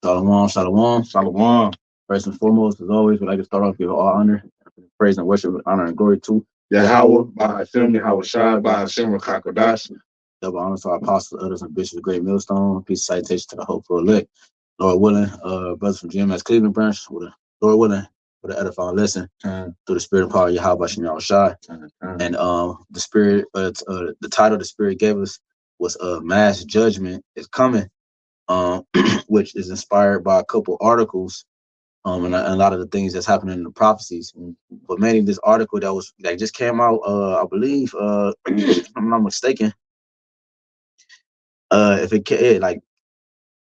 Shalom, shalom. Shalom. First and foremost, as always, we'd like to start off with all honor, praise and worship, honor and glory to YAHAWAH, BAHASHAM, YAHAWASHI, BAHASHAM, HAQADASH. double honor to our apostles, elders, and bishops of Great Millstone. Peace and citation to the hopeful elect. Lord willing, brothers from GMS Cleveland branch, with a Lord willing, with an edifying lesson through the spirit and power of YAHWASHI and the spirit, the title the spirit gave us was Mass Judgment is Coming, which is inspired by a couple articles and a lot of the things that's happening in the prophecies. But mainly this article that just came out, I believe, if I'm not mistaken, if it like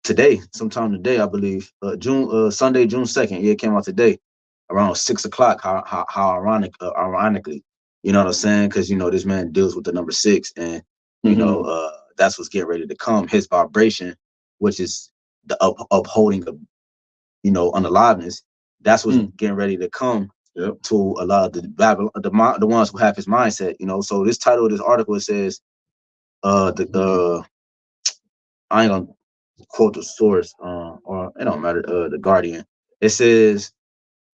today, sometime today, I believe, Sunday, June 2nd. Yeah, it came out today around 6 o'clock. How ironically, you know what I'm saying? Because this man deals with the number 6, and that's what's getting ready to come. His vibration, which is the upholding of unaliveness. That's what's getting ready to come to a lot of the ones who have his mindset. So this title of this article, it says, the I ain't gonna quote the source, or it don't matter. The Guardian. It says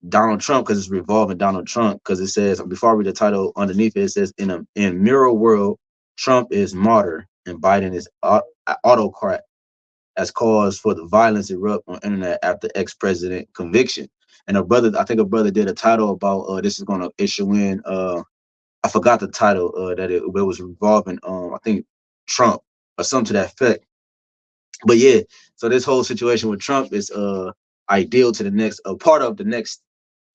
Donald Trump, because it's revolving Donald Trump. Because it says, before I read the title underneath it, it says, in mirror world, Trump is martyr and Biden is autocrat, as cause for the violence erupt on internet after ex-president conviction. And I think a brother did a title about this is going to issue in, I forgot the title, that it was revolving, I think Trump or something to that effect. But yeah, so this whole situation with Trump is ideal to the next, part of the next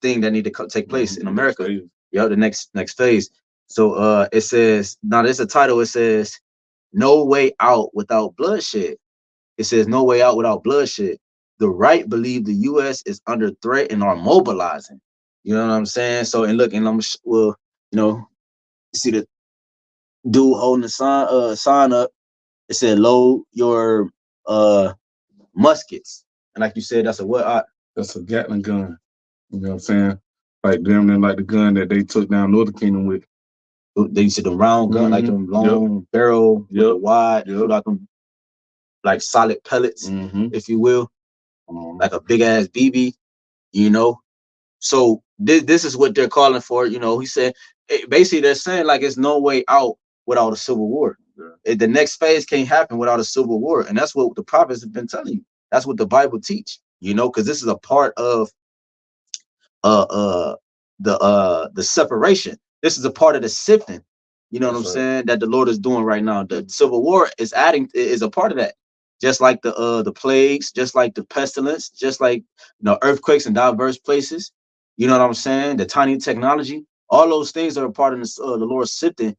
thing that need to take place in America. Yeah, the next phase. So it says, now there's a title, it says, no way out without bloodshed. It says, no way out without bloodshed. The right believe the U.S. is under threat and are mobilizing. You know what I'm saying? So, and look, and you see the dude holding the sign up. It said, load your muskets. And like you said, that's a what? That's a Gatling gun. You know what I'm saying? Like them, and like the gun that they took down Northern Kingdom with. They used to the round gun, like them long barrel, wide, like them, like solid pellets, if you will, like a big ass BB. So this is what they're calling for. He said, basically they're saying like it's no way out without a civil war. The next phase can't happen without a civil war, and that's what the prophets have been telling you. That's what the Bible teach. Because this is a part of the separation. This is a part of the sifting. You know what I'm saying? That the Lord is doing right now. The civil war is a part of that. Just like the plagues, just like the pestilence, just like earthquakes in diverse places. You know what I'm saying? The tiny technology, all those things are a part of the Lord's sifting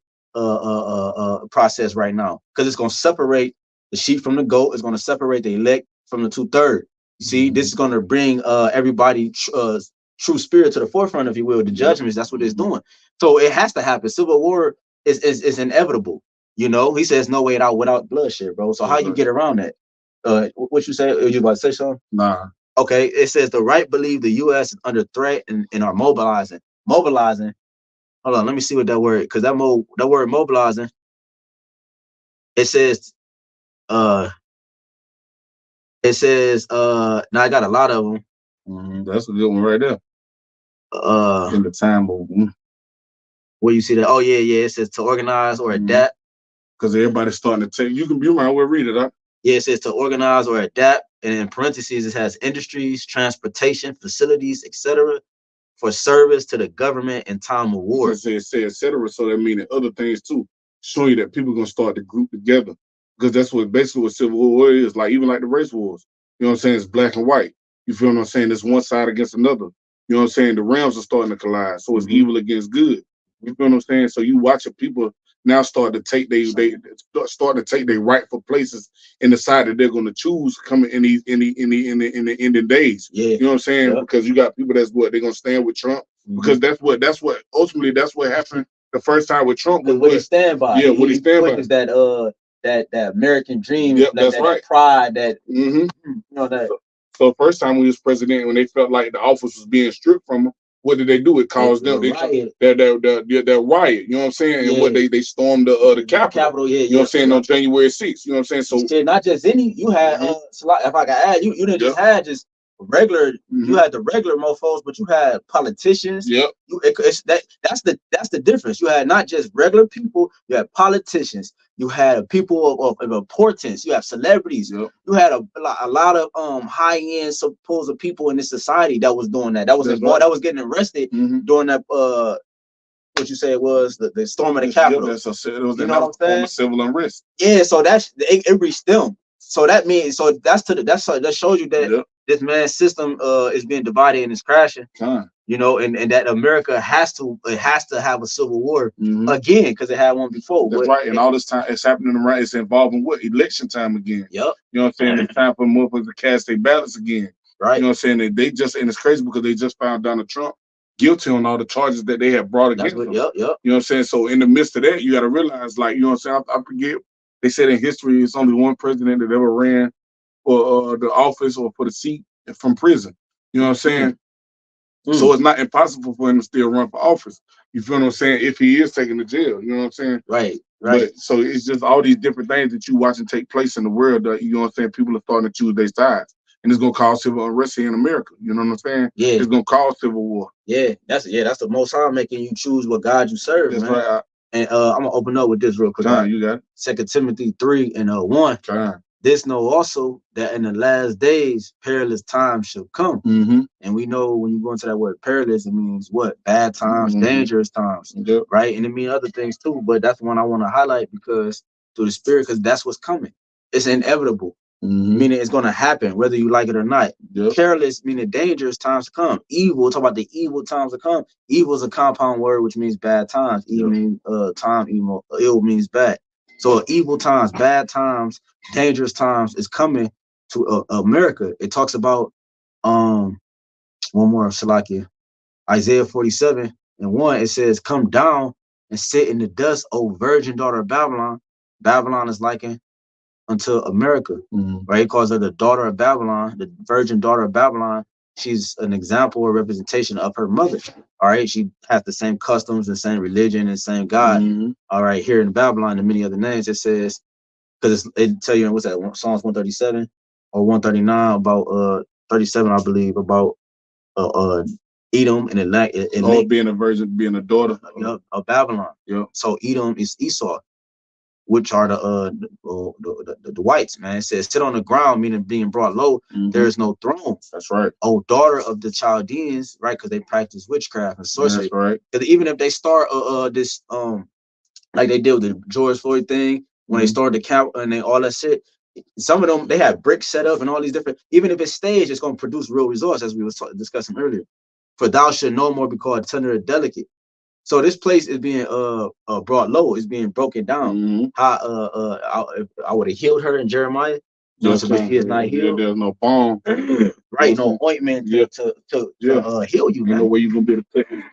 process right now, because it's going to separate the sheep from the goat. It's going to separate the elect from the 2/3. You see, this is going to bring everybody true spirit to the forefront, if you will. The judgments, that's what it's doing. So it has to happen. Civil war is inevitable. He says no way out without bloodshed, bro. So how you get around that? What you say? Are you about to say something? Nah. Okay, it says the right believe the U.S. is under threat and are mobilizing. Mobilizing. Hold on, let me see what that word, because that word mobilizing. It says now I got a lot of them. That's a good one right there. In the time of where you see that? Oh yeah. It says to organize or adapt. Because everybody's starting to take. You might well read it, huh? Yeah, it says to organize or adapt, and in parentheses it has industries, transportation, facilities, etc., for service to the government in time of war. It says etc. So that means other things too, showing you that people are gonna start to group together, because that's what basically what civil war is like. Even like the race wars, you know what I'm saying? It's black and white. You feel what I'm saying? It's one side against another. You know what I'm saying? The realms are starting to collide, so it's evil against good. You feel what I'm saying? So you watching people now start to take their rightful places in the side that they're going to choose coming in the ending days. Yeah. You know what I'm saying? Because you got people that's what they're going to stand with Trump, because that's what ultimately that's what happened the first time with Trump. What he stand by. Yeah, what he stand by is that American dream. Yep, that's right. That pride. That that. So first time when he was president, when they felt like the office was being stripped from him, what did they do? It caused them that riot. You know what I'm saying? And what they stormed the Capitol. Yeah, you know what I'm saying? On January 6th. You know what I'm saying? So not just any. You had if I can add, you didn't just have just regular. You had the regular mofos, but you had politicians. That's the difference. You had not just regular people. You had politicians. You had people of importance. You have celebrities. You had a lot of high end supposed people in this society that was doing that. That was that was getting arrested during that what you say it was the storm of the Capitol. It was you know what I'm saying? Civil unrest. Yeah, so that's it reached them. So that means that shows you that this man's system is being divided and is crashing. You know, and that America has to have a civil war again because it had one before. That's right. And all this time it's happening around. It's involving what election time again. Yep. You know what I'm saying? It's time for motherfuckers to cast their ballots again. Right. You know what I'm saying? They just and it's crazy because they just found Donald Trump guilty on all the charges that they have brought against him. Yep. You know what I'm saying? So in the midst of that, you got to realize, like, you know what I'm saying? I forget. They said in history, it's only one president that ever ran for the office or for the seat from prison. You know what I'm saying? So it's not impossible for him to still run for office. You feel what I'm saying? If he is taken to jail, you know what I'm saying? Right. But so it's just all these different things that you watching take place in the world that, you know what I'm saying, people are starting to choose their sides. And it's gonna cause civil unrest here in America. You know what I'm saying? Yeah. It's gonna cause civil war. Yeah, that's the Most High making you choose what God you serve. That's man. right. And I'm gonna open up with this real quick. You got it. 2 Timothy 3:1. This know also that in the last days perilous times shall come. And we know when you go into that word perilous, it means what? Bad times, dangerous times, right? And it means other things too. But that's one I want to highlight because through the Spirit, because that's what's coming. It's inevitable. Meaning it's going to happen whether you like it or not. Perilous meaning dangerous times to come. Evil, talk about the evil times to come. Evil is a compound word which means bad times. Evil means ill means bad. So evil times, bad times, dangerous times is coming to America. It talks about one more Shalakia, Isaiah 47:1. It says, "Come down and sit in the dust, O virgin daughter of Babylon." Babylon is likened unto America, right? He calls her the daughter of Babylon, the virgin daughter of Babylon. She's an example or representation of her mother. All right, she has the same customs, the same religion, and same God. All right, here in Babylon and many other names, it says, because it tell you what's that, Psalms 137 or 139 about 37, I believe, about Edom and being a virgin, being a daughter of Babylon. So Edom is Esau, which are the whites, man. It says, sit on the ground, meaning being brought low. There is no throne. That's right. Oh, daughter of the Chaldeans, right? Because they practice witchcraft and sorcery. That's right. Because even if they start this like they did with the George Floyd thing, when they started the count and all that shit, some of them they have bricks set up and all these different. Even if it's staged, it's going to produce real results, as we was discussing earlier. For thou should no more be called tender or delicate. So this place is being brought low, it's being broken down. How I would have healed her in Jeremiah. But she is not healed. There's no balm, right? No ointment to heal you, man. Ain't no way you gonna be able to take it.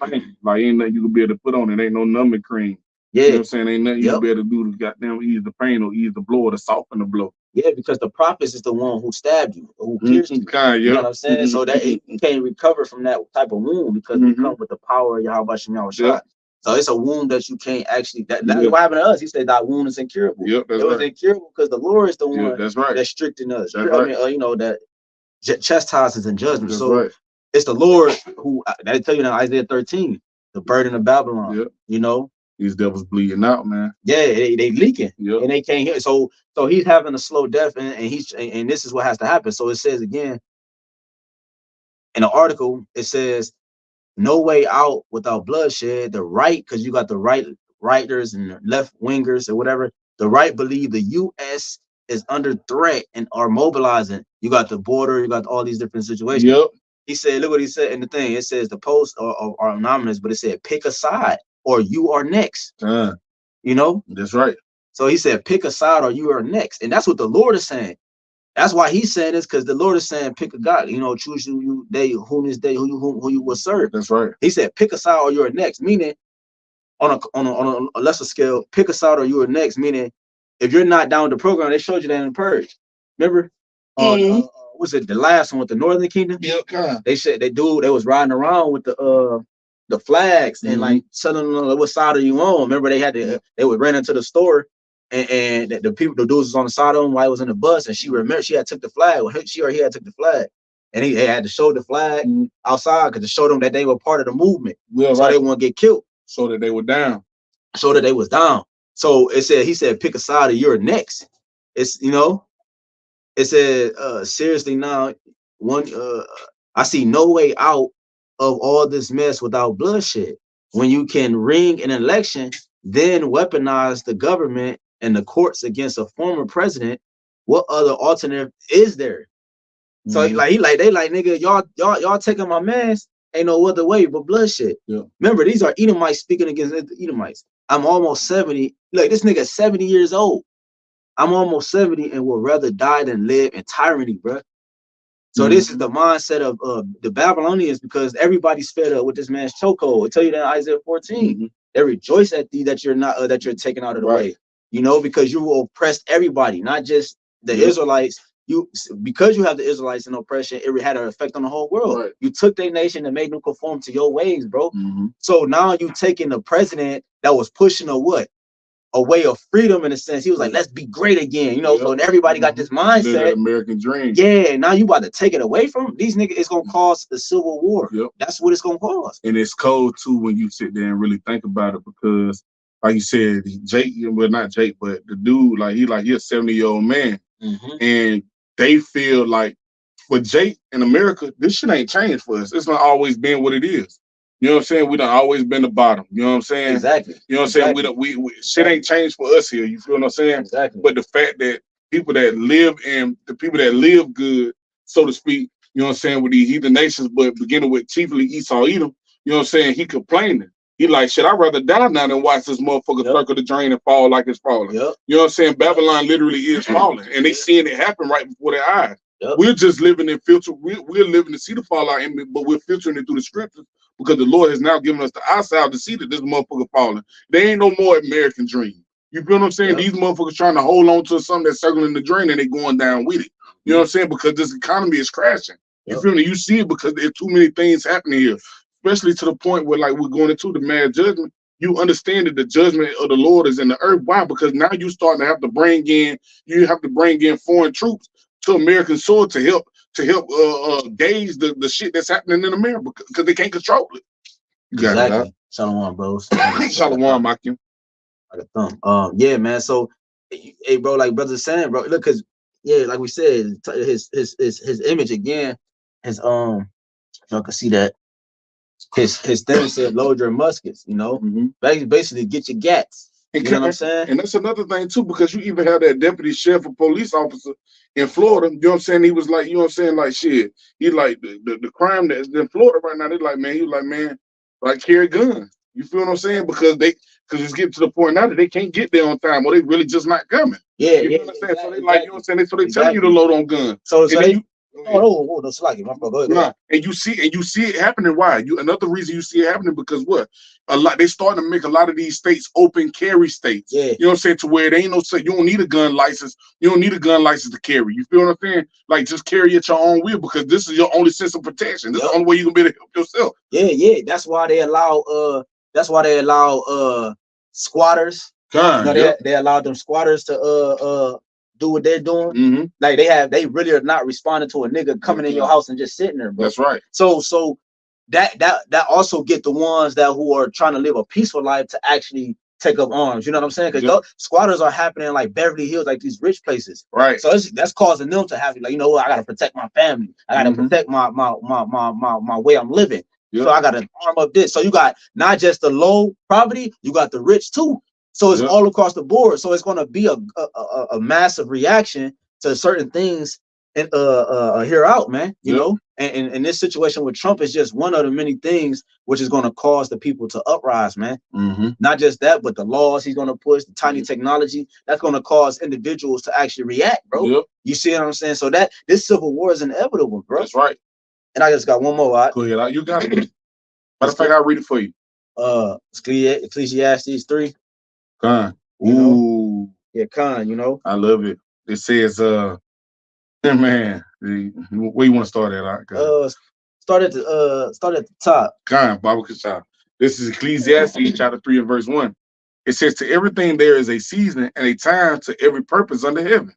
Like ain't nothing you can be able to put on it. Ain't no numbing cream. Yeah, you know what I'm saying? Ain't nothing you can be able to do to goddamn ease the pain or ease the blow or to soften the blow. Yeah, because the prophet is the one who stabbed you, who pierced you. You know what I'm saying? So that you can't recover from that type of wound because it comes with the power of YAHWASHI. So it's a wound that you can't actually. That's what happened to us. He said that wound is incurable. It was incurable because the Lord is the one that's stricting us. I mean, you know, that chastises and judgment. So it's the Lord who. They tell you now, Isaiah 13, the burden of Babylon. You know. These devils bleeding out, man. Yeah, they leaking, and they can't hear. So he's having a slow death, and this is what has to happen. So it says again in the article, it says, "No way out without bloodshed." The right, because you got the righters and the left wingers or whatever. The right believe the U.S. is under threat and are mobilizing. You got the border, you got all these different situations. He said, look what he said in the thing. It says the posts are anonymous, but it said pick a side or you are next. You know? That's right. So he said, pick a side or you are next. And that's what the Lord is saying. That's why he's saying this, because the Lord is saying, pick a God, you know, choose who you will serve. That's right. He said, pick a side or you are next, meaning on a lesser scale, pick a side or you are next, meaning if you're not down with the program, they showed you that in the purge. Remember? What was it the last one with the Northern Kingdom? Yeah, they said they was riding around with the flags and like telling them what side are you on. Remember they had to they would run into the store and the people, the dudes was on the side of them while I was in the bus, and she remembered she had took the flag, or she or he had took the flag, and he had to show the flag outside because to show them that they were part of the movement, so they won't get killed, so that they were down, so that they was down. So it said, he said, pick a side or you're next. It's, you know, it said, seriously now, I see no way out of all this mess without bloodshed. When you can ring an election, then weaponize the government and the courts against a former president, what other alternative is there? So they like, nigga, y'all taking my mans, ain't no other way but bloodshed. Remember, these are Edomites speaking against Edomites. I'm almost 70. Look, this nigga 70 years old. I'm almost 70 and would rather die than live in tyranny, bro. So this is the mindset of the Babylonians, because everybody's fed up with this man's chokehold. I tell you that in Isaiah 14. They rejoice at thee that you're not that you're taken out of the way, you know, because you will oppress everybody, not just the Israelites. Because you have the Israelites in oppression, it had an effect on the whole world. You took their nation and made them conform to your ways, bro. So now you taking the president that was pushing a way of freedom, in a sense. He was like, let's be great again, you know. So everybody got this mindset, American dream. Yeah, now you about to take it away from these niggas. It's gonna cause the civil war. That's what it's gonna cause. And it's cold too when you sit there and really think about it, because like you said, Jake, well, not Jake, but the dude, like he's a 70-year-old man, and they feel like for Jake in America, this shit ain't changed for us. It's not always been what it is. You know what I'm saying? We done always been the bottom. You know what I'm saying? Exactly. You know what I'm saying? We shit ain't changed for us here. You feel what I'm saying? Exactly. But the fact that people that live in the people that live good, so to speak, you know what I'm saying, with these heathen nations, but beginning with chiefly Esau Edom, you know what I'm saying? He complaining. He like, shit, I'd rather die now than watch this motherfucker circle the drain and fall like it's falling. You know what I'm saying? Babylon literally is falling, and they seeing it happen right before their eyes. We're just living in filter. We're living to see the fallout, but we're filtering it through the scriptures, because the Lord has now given us the eyesight to see that this motherfucker falling. There ain't no more American dream. You feel what I'm saying? These motherfuckers trying to hold on to something that's circling the drain, and they going down with it. You know what I'm saying? Because this economy is crashing. You feel me? You see it because there's too many things happening here, especially to the point where, like, we're going into the mad judgment. You understand that the judgment of the Lord is in the earth. Why? Because now you starting to have to bring in foreign troops to American soil to help gauge the shit that's happening in America, because they can't control it. Exactly. Shalom, bros. Shalom, Makim. Like a thumb. Yeah, man. So, hey, bro, like brother saying, bro, look, cause like we said, his image again, y'all can see that his thing said, load your muskets, you know, basically get your gats. You know what I'm saying? And that's another thing too, because you even have that deputy sheriff or police officer in Florida. You know what I'm saying? He was like, you know what I'm saying, like shit. He like the crime that's in Florida right now. They like, man, he was like, man, like carry guns. You feel what I'm saying? Because it's getting to the point now that they can't get there on time, or they really just not coming. You know what I'm saying? So they like, you know what I'm saying? So they telling you to load on guns. So no, slack it, my bro. Go ahead. And you see it happening. Why? Another reason you see it happening, because what? They starting to make a lot of these states open carry states. You know what I'm saying? To where they ain't no, you don't need a gun license. You don't need a gun license to carry. You feel what I'm saying? Like, just carry at your own will, because this is your only sense of protection. This is the only way you can be able to help yourself. That's why they allow squatters. They allowed them squatters to do what they're doing. Like they really are not responding to a nigga coming in your house and just sitting there, bro. That's right. So that also get the ones who are trying to live a peaceful life to actually take up arms. You know what I'm saying? Because squatters are happening in like Beverly Hills, like these rich places. Right. So that's causing them to have, like, you know what, I gotta protect my family. I gotta protect my way I'm living. So I gotta arm up this. So you got not just the low poverty, you got the rich too. So it's all across the board. So it's gonna be a massive reaction to certain things and here out, man. You know, and in this situation with Trump is just one of the many things which is gonna cause the people to uprise, man. Not just that, but the laws he's gonna push, the tiny technology that's gonna cause individuals to actually react, bro. You see what I'm saying? So that this civil war is inevitable, bro. That's right. And I just got one more. Go ahead. You got it. Matter of fact, I'll read it for you. Ecclesiastes 3. Khan. Ooh. Yeah, Khan, you know. I love it. It says, Yeah, man. Where you want to start at? Start at the top. God, Baba Kashah. This is Ecclesiastes chapter 3 and verse 1. It says, to everything there is a season and a time to every purpose under heaven.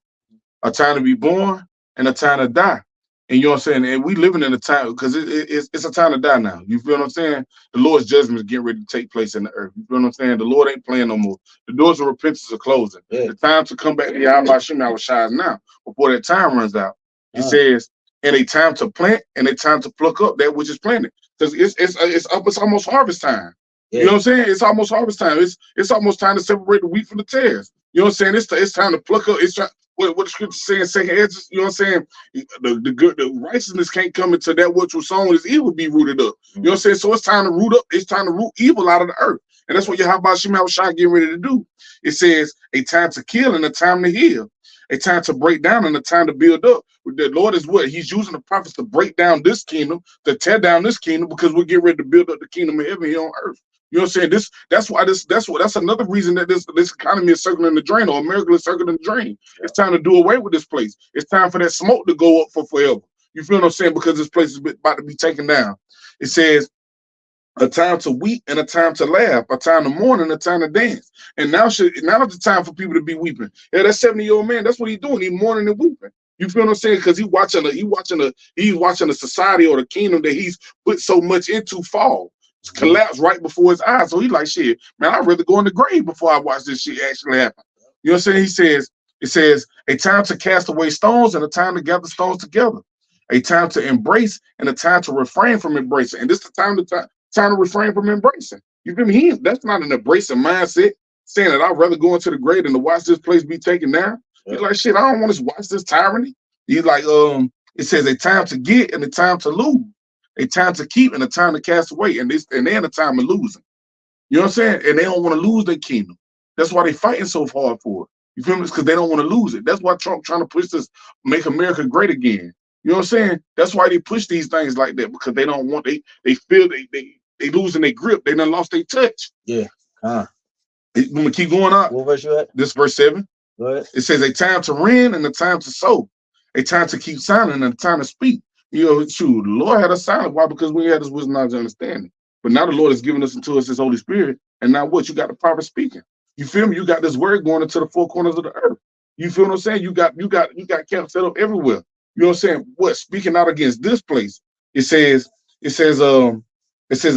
A time to be born and a time to die. And you know what I'm saying? And we living in a time, because it's a time to die now. You feel what I'm saying? The Lord's judgment is getting ready to take place in the earth. You feel what I'm saying? The Lord ain't playing no more. The doors of repentance are closing. Yeah. The time to come back to YAHAWASHI is now, before that time runs out. He says, and a time to plant and a time to pluck up that which is planted. Because it's almost harvest time. Yeah. You know what I'm saying? It's almost harvest time. It's almost time to separate the wheat from the tares. You know what I'm saying? It's time to pluck up. It's what the scripture saying, second edges, you know what I'm saying? The righteousness can't come into that which was sown is evil be rooted up. You know what I'm saying? So it's time to root up, it's time to root evil out of the earth. And that's what YAHAWASHI getting ready to do. It says a time to kill and a time to heal, a time to break down and a time to build up. The Lord is what? He's using the prophets to break down this kingdom, to tear down this kingdom, because we're getting ready to build up the kingdom of heaven here on earth. You know what I'm saying? That's another reason that this economy is circling the drain, or America is circling the drain. Yeah. It's time to do away with this place. It's time for that smoke to go up for forever. You feel what I'm saying? Because this place is about to be taken down. It says a time to weep and a time to laugh, a time to mourn and a time to dance. And now is the time for people to be weeping. Yeah, that 70-year-old man, that's what he's doing. He's mourning and weeping. You feel what I'm saying? Because he's watching a society or the kingdom that he's put so much into fall. Collapse right before his eyes. So he's like, shit, man, I'd rather go in the grave before I watch this shit actually happen. You know what I'm saying? It says a time to cast away stones and a time to gather stones together, a time to embrace and a time to refrain from embracing. And this is the time to refrain from embracing. You feel me? That's not an embracing mindset, saying that I'd rather go into the grave than to watch this place be taken down. He's like, shit, I don't want to watch this tyranny. He's like, it says a time to get and a time to lose, a time to keep and a time to cast away, and they're a time of losing. You know what I'm saying? And they don't want to lose their kingdom. That's why they're fighting so hard for it. You feel me? It's because they don't want to lose it. That's why Trump trying to push this, make America great again. You know what I'm saying? That's why they push these things like that, because they don't want, they feel they losing their grip. They done lost their touch. Yeah. I'm gonna keep going on. What verse you at? This verse 7. Go ahead. It says a time to rend and a time to sow, a time to keep silent and a time to speak. You know, true. The Lord had us silent. Why? Because we had this wisdom, knowledge, and understanding. But now the Lord has given us into us His Holy Spirit, and now what? You got the prophet speaking. You feel me? You got this word going into the four corners of the earth. You feel what I'm saying? You got camp set up everywhere. You know what I'm saying? What? Speaking out against this place. It says a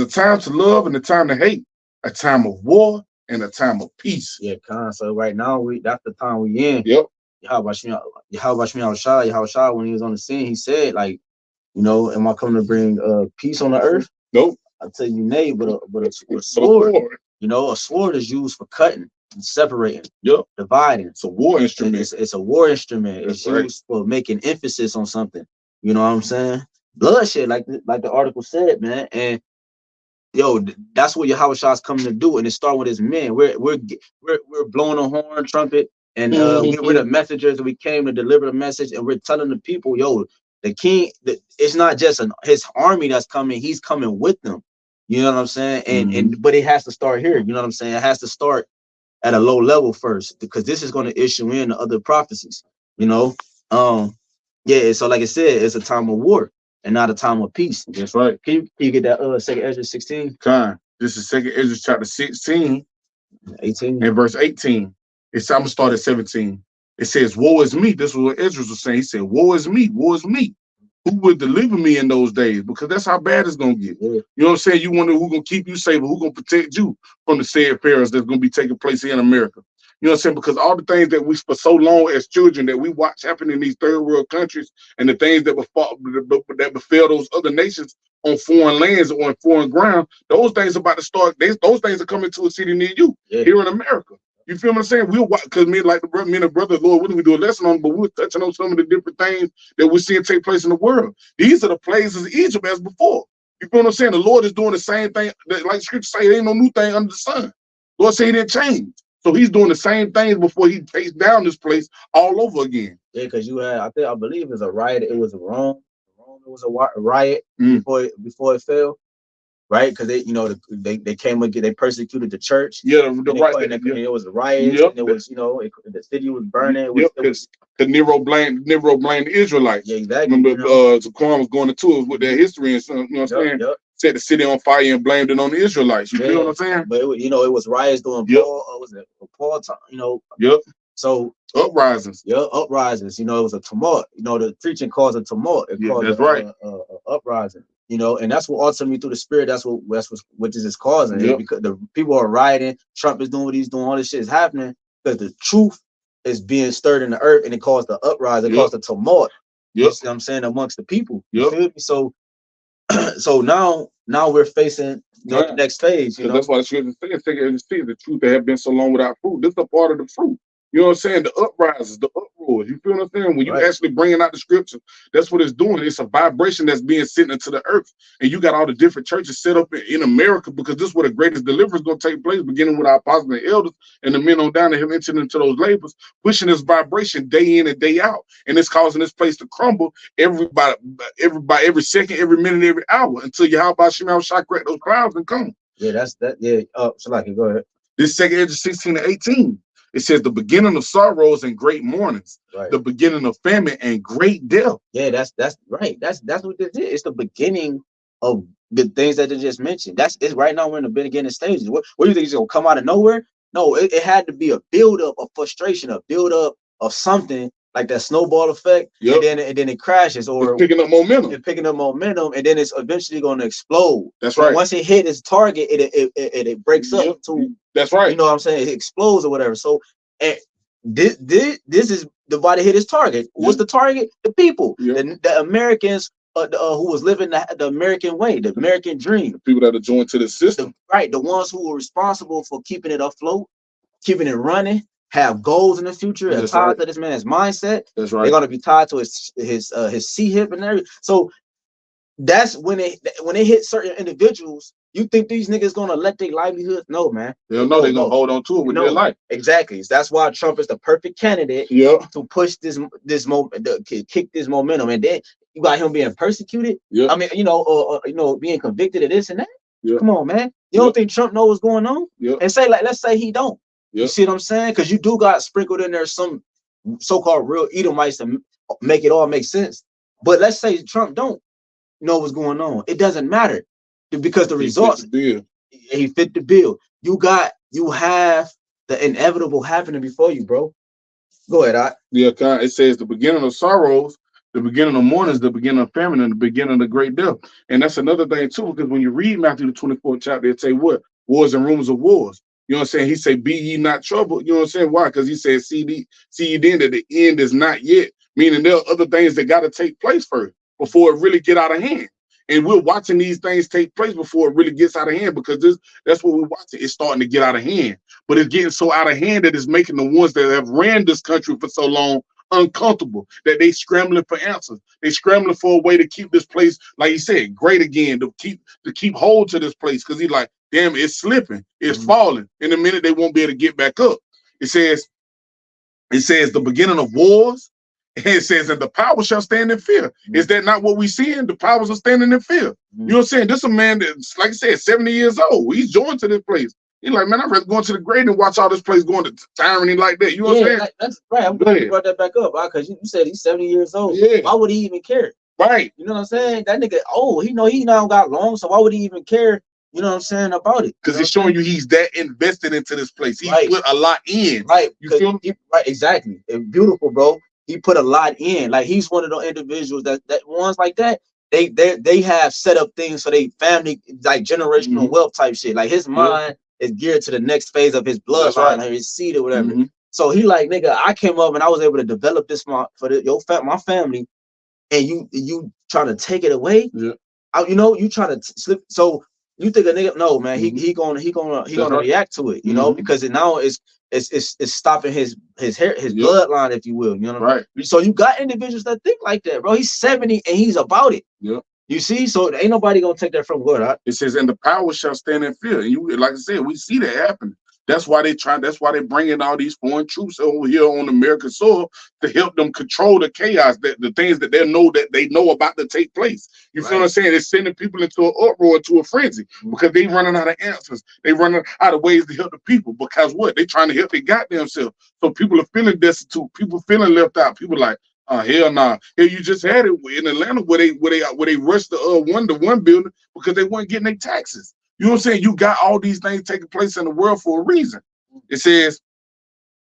time to love and a time to hate, a time of war and a time of peace. Yeah, so right now that's the time we in. Yep. YAHAWASHI, when he was on the scene, he said, like, you know, am I coming to bring peace on the earth? Nope. I tell you, nay, but a sword. You know, a sword is used for cutting and separating. Yep. Dividing. It's a war instrument. It's a war instrument. That's it's used for making emphasis on something. You know what I'm saying? Bloodshed, like the article said, man. And yo, that's what YAHAWASHI is coming to do, and it starts with his men. We're blowing a horn, trumpet, and we're the messengers. We came to deliver the message, and we're telling the people, yo, the king, it's not just his army that's coming; he's coming with them. You know what I'm saying? And but it has to start here. You know what I'm saying? It has to start at a low level first, because this is going to issue in the other prophecies. You know, yeah. So like I said, it's a time of war and not a time of peace. That's right. Can you get that second Ezra 16? This is second Ezra chapter 16, 18, and verse 18. I'm gonna start at 17. It says, woe is me. This was what Ezra was saying. He said, woe is me, woe is me. Who would deliver me in those days? Because that's how bad it's gonna get. Yeah. You know what I'm saying? You wonder who's gonna keep you safe, or who's gonna protect you from the said perils that's gonna be taking place here in America. You know what I'm saying? Because all the things that we, for so long as children, that we watch happen in these third world countries, and the things that befell those other nations on foreign lands or on foreign ground, those things are about to start. Those things are coming to a city near you, here in America. You feel what I'm saying? We'll watch, because me and the brother, Lord, what did we do a lesson on? But we were touching on some of the different things that we're seeing take place in the world. These are the plagues of Egypt as before. You feel what I'm saying? The Lord is doing the same thing. Like Scripture say, there ain't no new thing under the sun. Lord say He didn't change. So He's doing the same things before He takes down this place all over again. Yeah, because you had, I believe it was a riot. It was Rome. It was a riot before it fell. right? Because they, you know, they came again, they persecuted the church. Yeah, the right. It was riots, and it was, you know, the city was burning. It was Nero blamed the Israelites. Yeah, exactly. Remember, Zaquan was going to tours with their history and stuff. You know what I'm saying? Set the city on fire and blamed it on the Israelites. You feel what I'm saying? But it, you know, it was riots during Paul. Was it Paul time? You know. So uprisings. Uprisings. You know, it was a tumult. You know, the preaching caused a tumult. It caused that's right. Uprising. You know, and that's what ultimately through the spirit, that's what this is causing. Because the people are rioting, Trump is doing what he's doing, all this shit is happening because the truth is being stirred in the earth, and it caused the uprising, it caused the tumult. You see what I'm saying, amongst the people. You feel me? So so now we're facing the next phase. You know, that's why the scripture says, take it and see the truth that have been so long without fruit. This is a part of the fruit. You know what I'm saying? The uprisings, the uproars. You feel what I'm saying? When you actually bringing out the scripture, that's what it's doing. It's a vibration that's being sent into the earth. And you got all the different churches set up in America, because this is where the greatest deliverance is going to take place, beginning with our apostles and elders and the men on down that have entered into those labors, pushing this vibration day in and day out. And it's causing this place to crumble every second, every minute, every hour, until YAHWASHI crack those clouds and come. Yeah, that's that. Yeah. So like, go ahead. This second Edge 16 to 18. It says the beginning of sorrows and great mournings, the beginning of famine and great death. Yeah, that's right. That's what this is. It's the beginning of the things that they just mentioned. That's it. Right now we're in the beginning stages. What do you think is gonna come out of nowhere? No, it had to be a buildup of frustration, a buildup of something like that snowball effect, and then it crashes, or it's picking up momentum. And then it's eventually going to explode. That's right. Once it hit its target, it breaks up to. That's right. You know what I'm saying? It explodes or whatever. So, and this is the body hit its target. What's the target? The people, the Americans, who was living the American way, the American dream. The people that are joined to the system. The ones who were responsible for keeping it afloat, keeping it running. Have goals in the future, and tied to this man's mindset. That's right. They're gonna be tied to his C-hip and everything. So that's when it hit certain individuals. You think these niggas gonna let their livelihood? No, man. They'll know they're gonna hold on to it with their life. Exactly. That's why Trump is the perfect candidate to push this kick this momentum. And then you got him being persecuted. I mean, you know, being convicted of this and that. Come on, man. You don't think Trump knows what's going on? And say, like, let's say he don't. You see what I'm saying? Because you do got sprinkled in there some so-called real Edomites to make it all make sense. But let's say Trump don't know what's going on. It doesn't matter, because the results, he fit the bill. You have the inevitable happening before you, bro. Go ahead. It says the beginning of sorrows, the beginning of mournings, the beginning of famine, and the beginning of the great death. And that's another thing too, because when you read Matthew the 24th chapter, it say what? Wars and rumors of wars. You know what I'm saying? He said, be ye not troubled. You know what I'm saying? Why? Because he said, see ye then that the end is not yet. Meaning there are other things that got to take place first before it really get out of hand. And we're watching these things take place before it really gets out of hand, because that's what we're watching. It's starting to get out of hand. But it's getting so out of hand that it's making the ones that have ran this country for so long uncomfortable, that they scrambling for answers. They scrambling for a way to keep this place, like he said, great again, to keep hold to this place, because he's like, damn, it's slipping, it's falling. In a minute, they won't be able to get back up. It says the beginning of wars, and it says that the power shall stand in fear. Is that not what we seeing? The powers are standing in fear. You know what I'm saying? This is a man that's, like I said, 70 years old. He's joined to this place. He's like, man, I'd rather go into the grave and watch all this place going to tyranny like that. You know what I'm saying? That's right. I'm glad you brought that back up, because you said he's 70 years old. Why would he even care? Right. You know what I'm saying? That nigga, he now got long, so why would he even care? You know what I'm saying about it? Because it's showing you he's that invested into this place. He put a lot in. Right. You feel me? Right, exactly. And beautiful, bro. He put a lot in. Like, he's one of those individuals that ones like that. They have set up things for their family, like generational wealth type shit. Like, his mind is geared to the next phase of his bloodline or his seed or whatever. So he like, nigga, I came up and I was able to develop this for my family, and you trying to take it away. You know, you trying to slip. So you think a nigga? No, man. He gonna react to it. You know, because now it's stopping his bloodline, if you will. You know, right? So you got individuals that think like that, bro. He's 70 and he's about it. You see, so ain't nobody gonna take that from God. It says, and the power shall stand in fear. And you, like I said, we see that happening. That's why that's why they bringing all these foreign troops over here on American soil to help them control the chaos, the things that they know about to take place. You feel what I'm saying? It's sending people into an uproar, into a frenzy, because they running out of answers. They running out of ways to help the people, because what? They trying to help their goddamn self. So people are feeling destitute, people feeling left out, people like, hell nah. Hell, you just had it in Atlanta where they rushed the one building because they weren't getting their taxes. You know what I'm saying? You got all these things taking place in the world for a reason. It says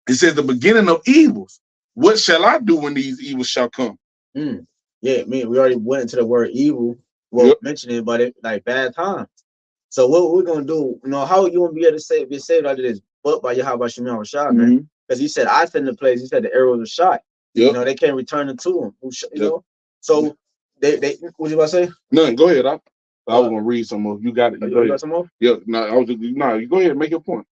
the beginning of evils. What shall I do when these evils shall come? Yeah, we already went into the word evil. Well, mentioning about it like bad times. So what we're gonna do? You know, how you gonna be able to be saved out of this? But by YAHAWASHI, man, because he said I send the place. He said the arrows are shot. You know, they can't return it to him. You know, so they what you about to say? No, go ahead. I was gonna read some more. You got it. You got some more? Yeah, you go ahead and make your point.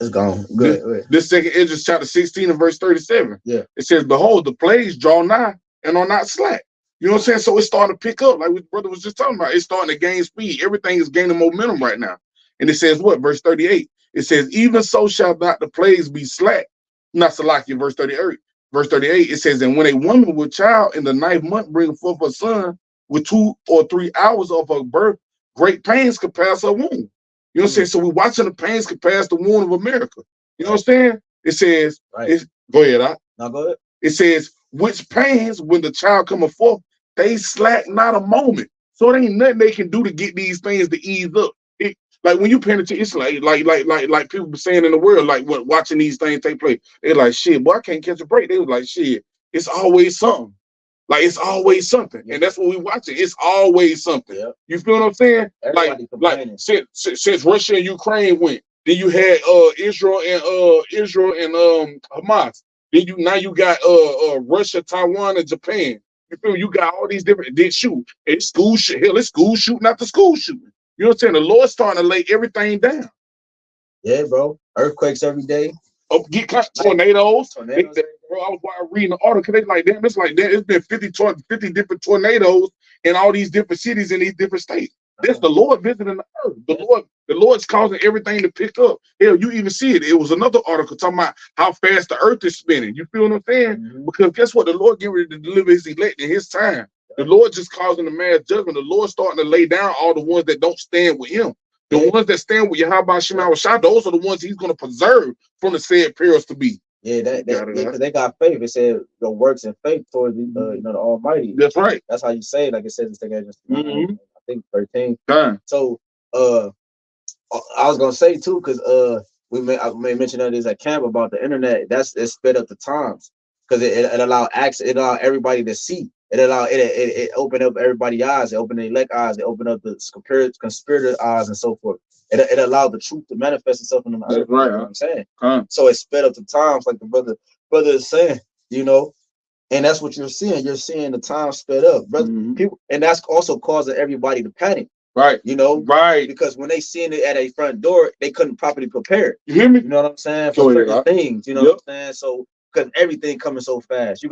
It's gone. Good. This second Esdras chapter 16 and verse 37. Yeah. It says, behold, the plagues draw nigh and are not slack. You know what I'm saying? So it's starting to pick up, like what brother was just talking about. It's starting to gain speed. Everything is gaining momentum right now. And it says what? Verse 38. It says, even so shall not the plagues be slack. Not Salakia, verse 38. Verse 38, it says, and when a woman with child in the 9th month bring forth a son, with 2 or 3 hours of her birth, great pains could pass her womb. You know what I'm saying? So we're watching the pains could pass the womb of America. You know what I'm saying? It says, go ahead, No, go ahead. It says, which pains when the child cometh forth, they slack not a moment. So there ain't nothing they can do to get these things to ease up. Like when you pay attention, it's like people saying in the world, like what watching these things take place. They're like, shit, boy, I can't catch a break. They was like, shit, it's always something. Like it's always something, and that's what we watching. It's always something. You feel what I'm saying? Like since Russia and Ukraine went, then you had Israel and Hamas. Then you got Russia, Taiwan, and Japan. You feel you got all these different. Then shoot, it's school shit. Hell, it's school shooting after school shooting. You know what I'm saying? The Lord's starting to lay everything down. Yeah, bro. Earthquakes every day. Oh, get tornadoes. Bro, I was reading the article. They like, damn, it's like that. It's been 50 different tornadoes in all these different cities in these different states. That's the Lord visiting the earth. The Lord's causing everything to pick up. Hell, you even see it. It was another article talking about how fast the earth is spinning. You feel what I'm saying? Because guess what? The Lord getting ready to deliver his elect in his time. The Lord just causing the mass judgment. The Lord starting to lay down all the ones that don't stand with him. The ones that stand with YAHAWASHI, those are the ones he's going to preserve from the said perils to be. Yeah, because they got faith. It said the works in faith towards the Almighty. That's right. That's how you say it. Like it says in I think 13. So I was gonna say too, because I may mention that at camp about the internet. It sped up the times because it allowed access. It allowed everybody to see. It opened up everybody's eyes. It opened the elect eyes. It opened up the conspirator eyes and so forth. It allowed the truth to manifest itself in the earth. Right, you know what I'm saying? So it sped up the times, like the brother is saying, you know, and that's what you're seeing. You're seeing the time sped up, brother. People, and that's also causing everybody to panic. Right. You know, because when they seen it at a front door, they couldn't properly prepare. You hear me? You know what I'm saying? For certain things, you know what I'm saying? So because everything coming so fast,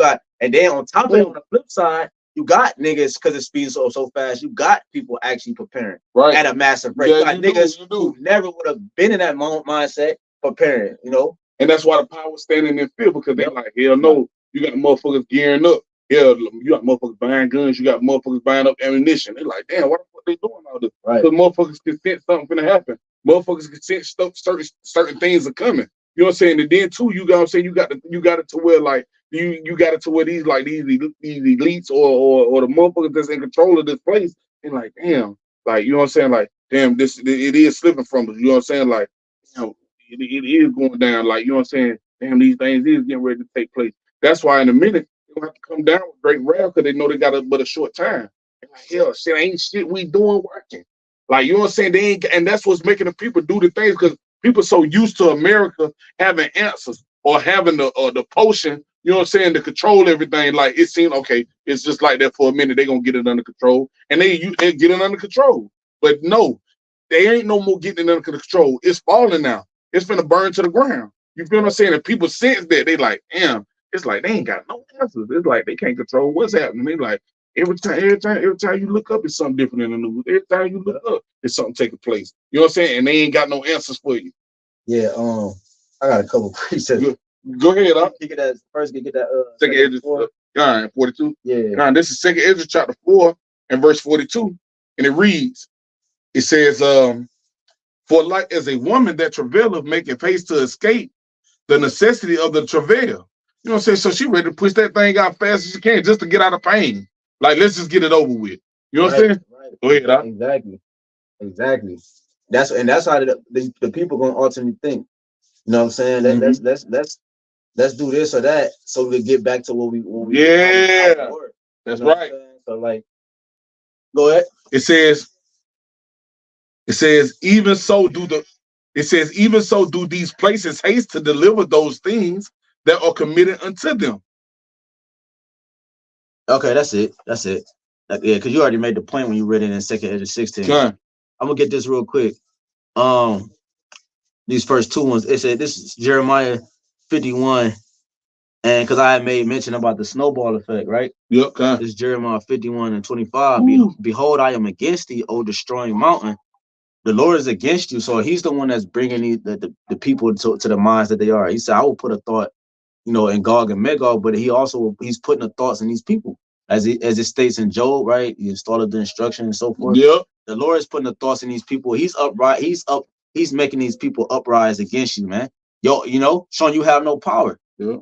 and then on top of it, on the flip side, you got niggas, because it's speeding so fast, you got people actually preparing at a massive rate. You got niggas who never would have been in that mindset preparing, you know? And that's why the power's standing in fear, because they're like, hell no, you got motherfuckers gearing up. Hell, you got motherfuckers buying guns, you got motherfuckers buying up ammunition. They're like, damn, what the fuck they doing all this? Because motherfuckers can sense something finna happen. Motherfuckers can sense stuff, certain things are coming. You know what I'm saying? And then too, you got what I'm saying, you got it to where like you got it to where these elites or the motherfuckers that's in control of this place, and like, damn, like, you know what I'm saying? Like, damn, it is slipping from us. You know what I'm saying? Like, you know, it is going down. Like, you know what I'm saying? Damn, these things is getting ready to take place. That's why in a minute they have to come down with great wrath, because they know they got but a short time. And like, hell, shit ain't shit we doing working. Like, you know what I'm saying? And that's what's making the people do the things, because people so used to America having answers or having the potion, you know what I'm saying, to control everything. Like, it seemed, okay, it's just like that for a minute. They're going to get it under control. And they get it under control. But no, they ain't no more getting it under control. It's falling now. It's finna burn to the ground. You feel what I'm saying? And people sense that. They like, damn, it's like they ain't got no answers. It's like they can't control what's happening. They like, every time you look up, it's something different in the news. Every time you look up, it's something taking place. You know what I'm saying? And they ain't got no answers for you. Yeah, I got a couple precepts. Go ahead, Get that first. Get that second Ezra, 42. Yeah. This is second Ezra chapter 4 and verse 42, and it reads, it says, for like as a woman that travaileth maketh haste to escape the necessity of the travail. You know what I'm saying? So she ready to push that thing out fast as she can just to get out of pain. Like, let's just get it over with. You know what I'm saying? Right. Go ahead, Doc. Exactly. That's how the people gonna ultimately think. You know what I'm saying? Let's do this or that so we can get back to what we yeah. That's right. So like, go ahead. It says even so do these places haste to deliver those things that are committed unto them. Okay, that's it. Yeah, because you already made the point when you read it in 2nd Ezra 16. I'm gonna get this real quick. These first two ones, it said this is Jeremiah 51, and because I had made mention about the snowball effect, right? Yep. This is Jeremiah 51 and 25. Behold, I am against thee, O destroying mountain. The Lord is against you, so He's the one that's bringing the people to the minds that they are. He said, I will put a thought, in Gog and Magog, but He's putting the thoughts in these people, as it states in Job, right? He installed the instruction and so forth. Yep. The Lord is putting the thoughts in these people. He's upright. He's making these people uprise against you, man. Showing you have no power. Yep.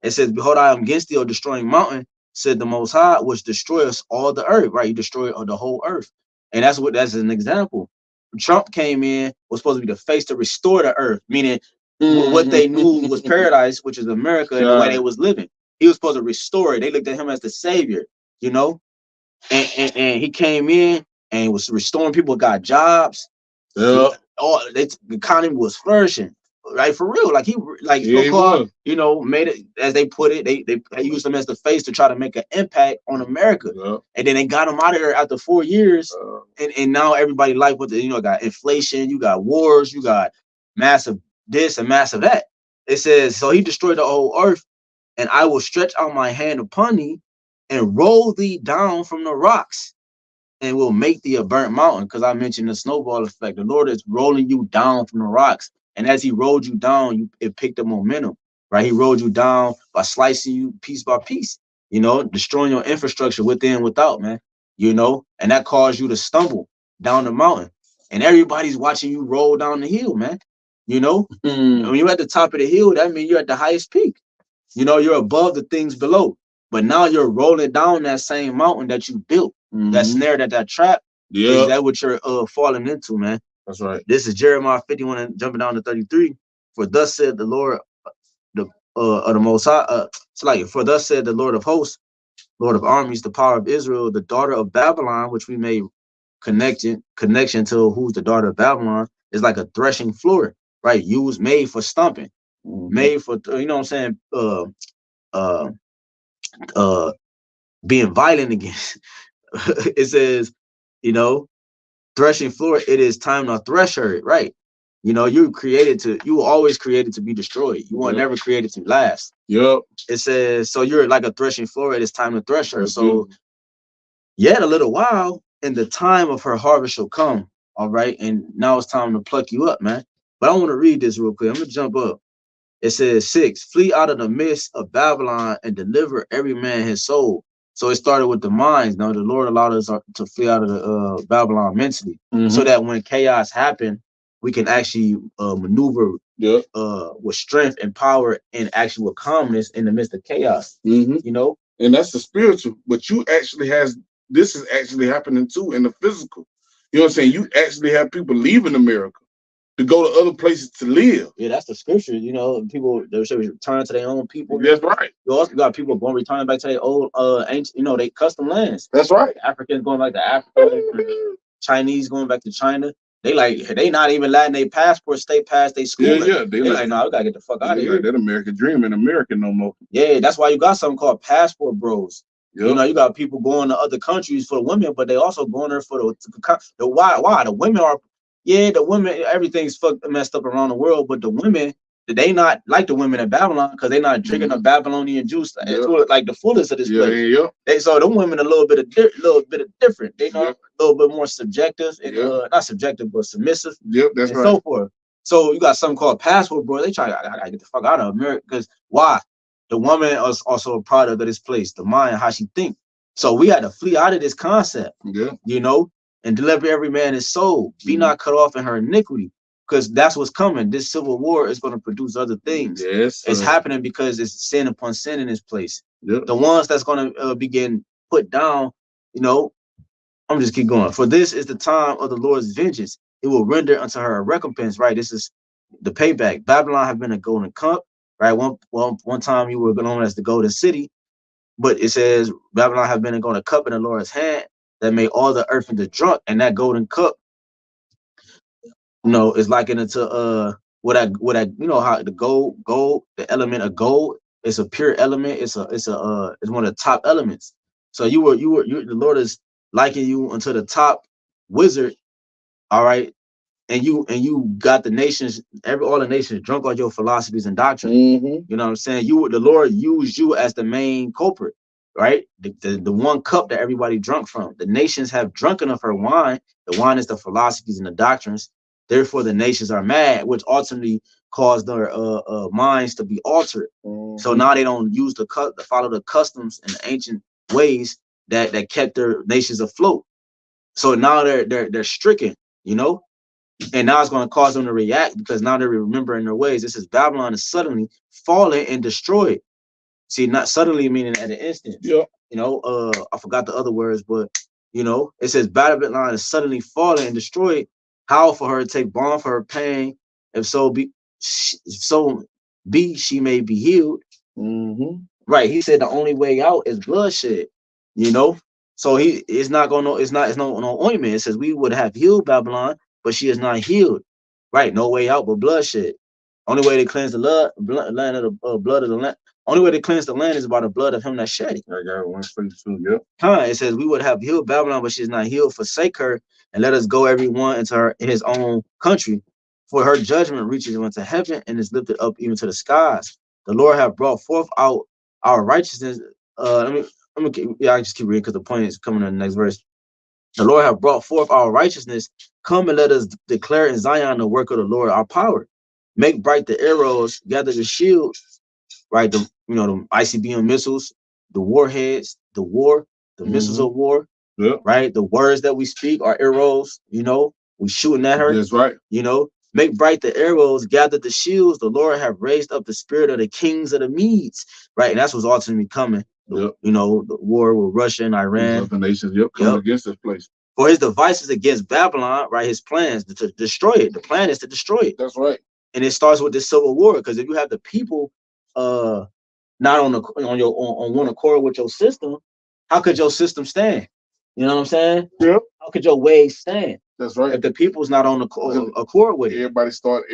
It says, behold, I am against thee, O destroying mountain, said the Most High, which destroys all the earth, right? You destroy the whole earth. And that's an example. Trump came in, was supposed to be the face to restore the earth, meaning what they knew was paradise, which is America, and the way they was living. He was supposed to restore it. They looked at him as the savior, and he came in and was restoring people, got jobs. Yeah. The economy was flourishing, right? For real. Like he made it, as they put it, they used him as the face to try to make an impact on America. Yeah. And then they got him out of there after 4 years. And now everybody like what got inflation, you got wars, you got massive this and massive that. It says, so he destroyed the whole earth, and I will stretch out my hand upon thee and roll thee down from the rocks, and will make thee a burnt mountain. Because I mentioned the snowball effect. The Lord is rolling you down from the rocks. And as He rolled you down, it picked up momentum, right? He rolled you down by slicing you piece by piece, destroying your infrastructure within and without, man, and that caused you to stumble down the mountain. And everybody's watching you roll down the hill, man. When you're at the top of the hill, that means you're at the highest peak. You're above the things below. But now you're rolling down that same mountain that you built. That snare, that trap, is that what you're falling into, man? That's right. This is Jeremiah 51 and jumping down to 33. For thus said the Lord, the Most High, for thus said the Lord of hosts, Lord of armies, the power of Israel, the daughter of Babylon, which we made connection to who's the daughter of Babylon, is like a threshing floor, right? Made for stumping, made for being violent against. It says, threshing floor, it is time to thresh her, right? You were always created to be destroyed. You weren't never created to last. Yep. It says, so you're like a threshing floor, it is time to thresh her. So yet a little while, and the time of her harvest shall come. All right. And now it's time to pluck you up, man. But I want to read this real quick. I'm gonna jump up. It says 6, flee out of the midst of Babylon and deliver every man his soul. So it started with the minds. Now the Lord allowed us to flee out of the Babylon mentally, so that when chaos happened, we can actually maneuver with strength and power and actually with calmness in the midst of chaos. And that's the spiritual. But this is actually happening too in the physical. You know what I'm saying? You actually have people leaving America to go to other places to live. Yeah, that's the scripture. People, they should return to their own people. That's right. You also got people returning back to their old ancient, they custom lands. That's right. Africans going back to Africa, Chinese going back to China. They not even letting their passport stay past their school. Yeah. They like, no, we gotta get the fuck out of here. That American dream ain't American no more. Yeah, that's why you got something called passport bros. Yep. You got people going to other countries for the women, but they also going there for the why the women are. Yeah, the women, everything's messed up around the world, but the women, they not like the women in Babylon because they're not drinking the Babylonian juice like the fullest of this place. They saw the women a little bit of different. They know a little bit more subjective and not subjective but submissive. Yep, that's and so forth. So you got something called passport, bro. They try. I gotta get the fuck out of America because why? The woman is also a product of this place, the mind, how she think. So we had to flee out of this concept, you know, and deliver every man his soul. Be not cut off in her iniquity, because that's what's coming. This civil war is going to produce other things. Yes, it's happening because it's sin upon sin in this place. The ones that's going to be getting put down, you know, I'm just keep going. For this is the time of the Lord's vengeance. It will render unto her a recompense, right? This is the payback. Babylon have been a golden cup, right? One time you were known as the golden city, but it says Babylon have been a golden cup in the Lord's hand that made all the earth into drunk, and that golden cup, you know, is likened into what I you know how the gold, the element of gold, it's a pure element. It's one of the top elements. So the Lord is liking you unto the top wizard, all right, and you got the nations, all the nations drunk on your philosophies and doctrine. You know what I'm saying? The Lord used you as the main culprit, right? The one cup that everybody drunk from. The nations have drunken of her wine. The wine is the philosophies and the doctrines. Therefore, the nations are mad, which ultimately caused their minds to be altered. So now they don't use follow the customs and the ancient ways that kept their nations afloat. So now they're stricken, you know, and now it's going to cause them to react because now they're remembering their ways. This is Babylon is suddenly fallen and destroyed. See, not suddenly meaning at an instant. Yeah. You know, I forgot the other words, but you know, it says Babylon is suddenly fallen and destroyed. How for her to take balm for her pain, if so be, she may be healed. Right. He said the only way out is bloodshed. You know, so it's not no ointment. It says we would have healed Babylon, but she is not healed. Right. No way out but bloodshed. Only way to cleanse the land of the blood of the land. Only way to cleanse the land is by the blood of him that shed it. I got 142. Yep. It says we would have healed Babylon, but she is not healed. Forsake her and let us go every one into his own country. For her judgment reaches into heaven and is lifted up even to the skies. The Lord have brought forth out our righteousness. I just keep reading because the point is coming in the next verse. The Lord have brought forth our righteousness. Come and let us declare in Zion the work of the Lord, our power. Make bright the arrows, gather the shield, right? The ICBM missiles, the warheads, the missiles of war, right? The words that we speak are arrows, you know, we shooting at her. That's right. You know, make bright the arrows, gather the shields. The Lord have raised up the spirit of the kings of the Medes, right? And that's what's ultimately coming. You know, the war with Russia and Iran. The nations, coming against this place. For his devices against Babylon, right? His plans to destroy it. The plan is to destroy it. That's right. And it starts with this civil war, because if you have the people not on one accord with your system, how could your system stand? You know what I'm saying? Yeah. How could your ways stand? That's right. If the people's not on accord with it. Everybody start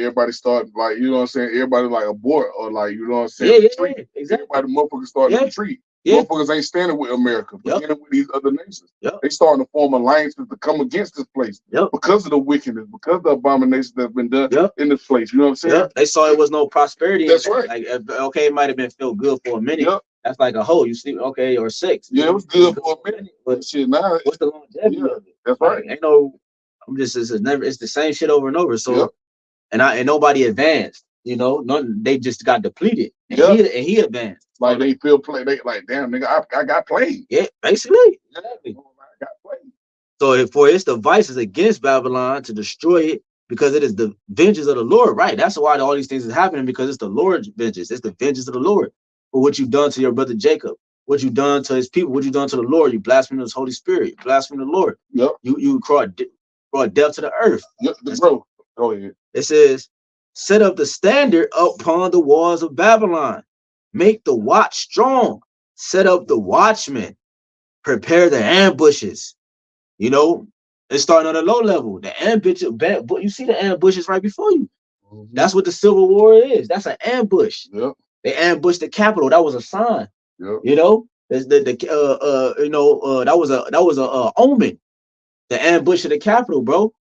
like, you know what I'm saying? Everybody like abort or like, you know what I'm saying? Yeah, exactly. Everybody motherfuckers start to retreat. Yeah. Motherfuckers ain't standing with America, but standing with these other nations. They starting to form alliances to come against this place because of the wickedness, because of the abominations that's been done in this place. You know what I'm saying? They saw it was no prosperity. That's right. Like, okay, it might have been feel good for a minute. That's like a hoe. You sleep, okay, or sex. Yeah, it was good for a minute, but shit, now what's the longevity of it? That's right. Ain't no. It's the same shit over and over. So, and nobody advanced. You know, they just got depleted. And he advanced. Like they feel play. They like, damn nigga, I got played. Yeah, basically. Exactly. I got played. So for its devices against Babylon to destroy it, because it is the vengeance of the Lord, right? That's why all these things is happening, because it's the Lord's vengeance. It's the vengeance of the Lord for what you've done to your brother Jacob, what you've done to his people, what you've done to the Lord. You blasphemed his Holy Spirit. You blasphemed the Lord. Yep. You brought death to the earth. Yep. Bro, go ahead. It says, set up the standard upon the walls of Babylon. Make the watch strong. Set up the watchmen. Prepare the ambushes. You know, it's starting on a low level. The ambush, but you see the ambushes right before you. That's what the Civil War is. That's an ambush. Yep. They ambushed the Capitol. That was a sign. Yep. You know, that was a omen. The ambush of the Capitol, bro.